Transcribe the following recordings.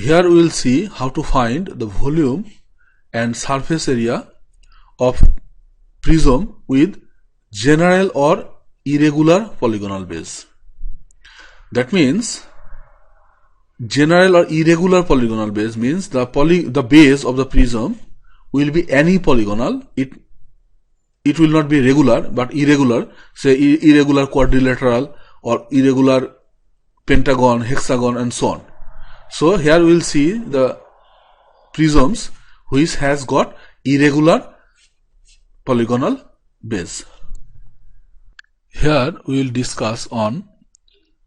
Here we will see how to find the volume and surface area of prism with general or irregular polygonal base. That means general or irregular polygonal base means the base of the prism will be any polygonal. It will not be regular but irregular, say irregular quadrilateral or irregular pentagon, hexagon and so on. So here we will see the prisms which has got irregular polygonal base. Here we will discuss on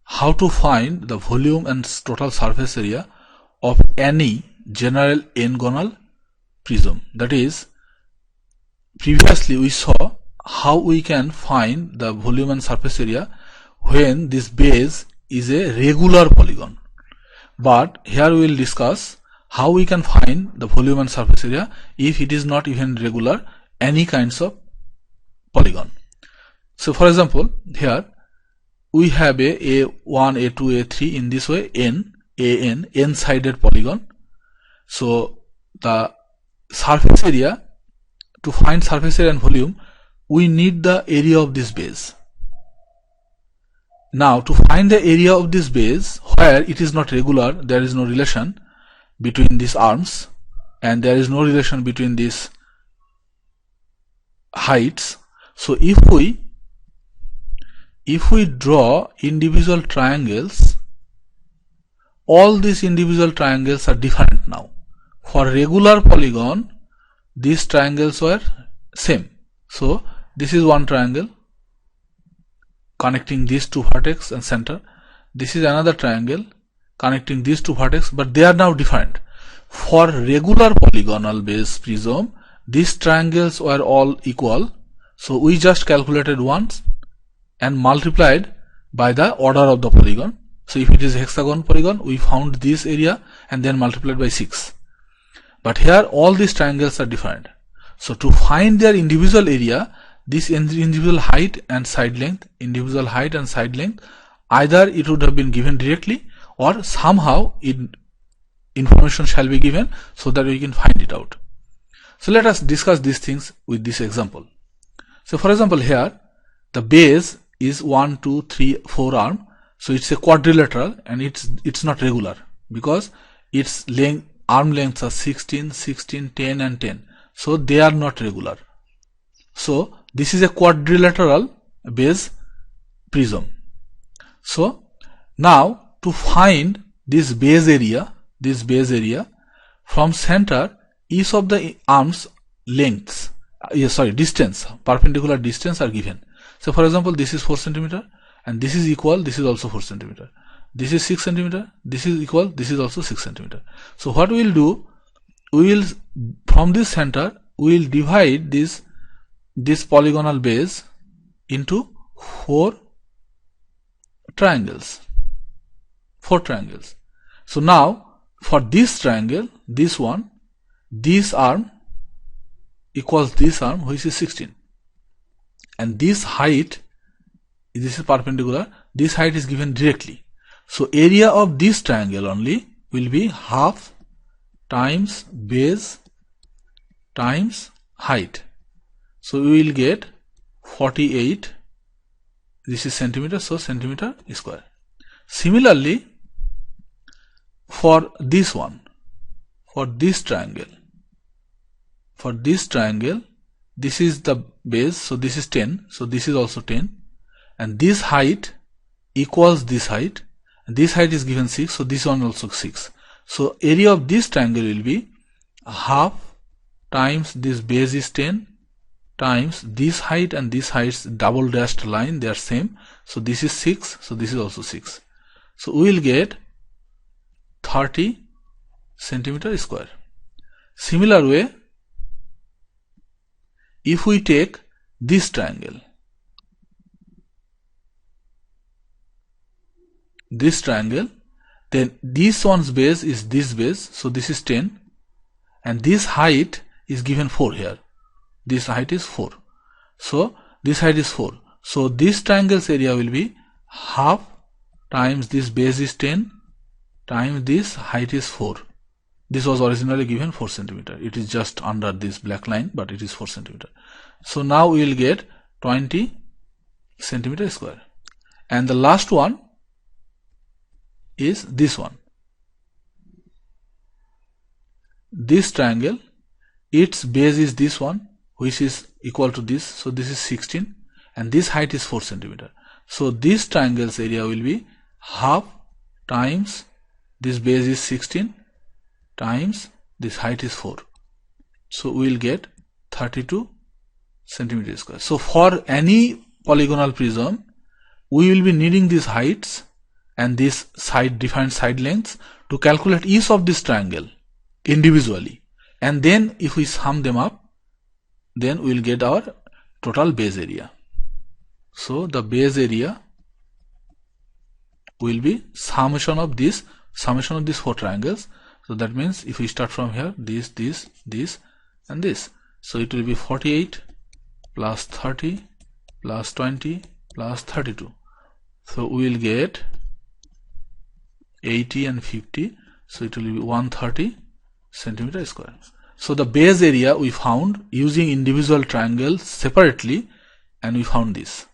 how to find the volume and total surface area of any general n-gonal prism. That is, previously we saw how we can find the volume and surface area when this base is a regular polygon. But here we will discuss how we can find the volume and surface area if it is not even regular, any kinds of polygon. So for example, here we have a A1, A2, A3 in this way, n-sided polygon. So the surface area, to find surface area and volume, we need the area of this base. Now to find the area of this base where it is not regular, there is no relation between these arms and there is no relation between these heights. So if we draw individual triangles, all these individual triangles are different now. For regular polygon, these triangles were same. So this is one triangle connecting these two vertex and center. This is another triangle connecting these two vertex, but they are now different. For regular polygonal base prism, these triangles were all equal. So we just calculated once and multiplied by the order of the polygon. So if it is hexagon polygon, we found this area and then multiplied by 6. But here all these triangles are different. So to find their individual area, this individual height and side length, either it would have been given directly or somehow information shall be given so that we can find it out. So let us discuss these things with this example. So for example, here the base is 1, 2, 3, 4 arm. So it's a quadrilateral and it's not regular because its arm lengths are 16, 16, 10 and 10. So they are not regular. So this is a quadrilateral base prism. So now to find this base area from center, each of the arms lengths, distance, perpendicular distance are given. So for example, this is 4 cm and this is equal, this is also 4 cm. This is 6 cm, this is equal, this is also 6 cm. So what we will do, we will from this center we will divide this polygonal base into 4 triangles. So now for this triangle, this one, this arm equals this arm which is 16, and this height, this is perpendicular, this height is given directly. So area of this triangle only will be half times base times height. So we will get 48, this is centimeter, so centimeter square. Similarly, for this one, for this triangle, this is the base, so this is 10, so this is also 10, and this height equals this height, and this height is given 6, so this one also 6. So area of this triangle will be half times this base is 10 times this height and this height's double dashed line, they are same, so this is 6, so this is also 6. So we will get 30 centimeter square. Similar way, if we take this triangle, then this one's base is this base, so this is 10, and this height is given 4 here. This height is 4, so this height is 4. So this triangle's area will be half times this base is 10 times this height is 4. This was originally given 4 centimeter. It is just under this black line, but it is 4 centimeter. So now we will get 20 centimeter square. And the last one is this one. This triangle, its base is this one, which is equal to this. So this is 16 and this height is 4 centimeter. So this triangle's area will be half times this base is 16 times this height is 4. So we will get 32 centimeter square. So for any polygonal prism, we will be needing these heights and this defined side lengths to calculate each of this triangle individually, and then if we sum them up, then we will get our total base area. So the base area will be summation of these 4 triangles. So that means if we start from here, this and this, so it will be 48 plus 30 plus 20 plus 32. So we will get 80 and 50, so it will be 130 centimeter square. So the base area we found using individual triangles separately, and we found this.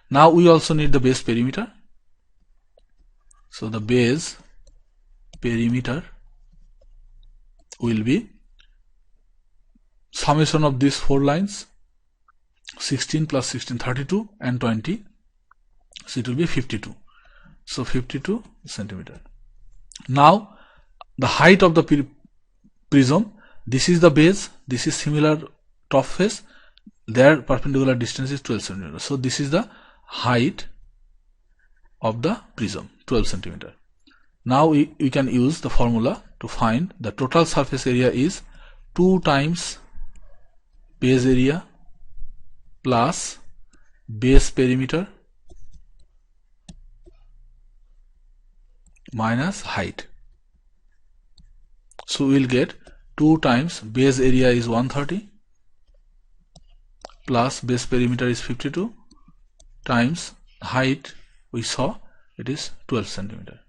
Now we also need the base perimeter. So the base perimeter will be summation of these 4 lines, 16 plus 16, 32 and 20, so it will be 52. So 52 centimeter. Now the height of the prism, this is the base, this is similar top face, their perpendicular distance is 12 centimeter. So this is the height of the prism, 12 centimeter. Now we can use the formula to find the total surface area is 2 times base area plus base perimeter minus height. So we will get 2 times base area is 130 plus base perimeter is 52 times height we saw it is 12 centimeter.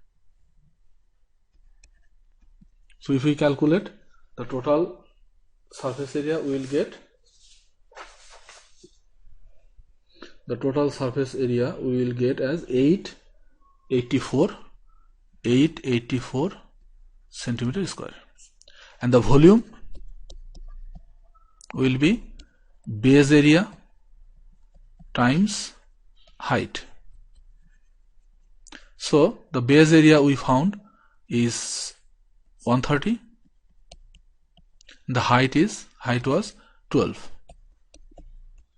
So if we calculate the total surface area, we will get as 884 centimeter square, and the volume will be base area times height. So the base area we found is 130, the height was 12.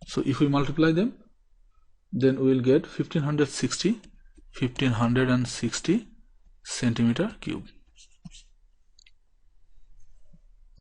So if we multiply them, then we will get 1560 centimeter cube.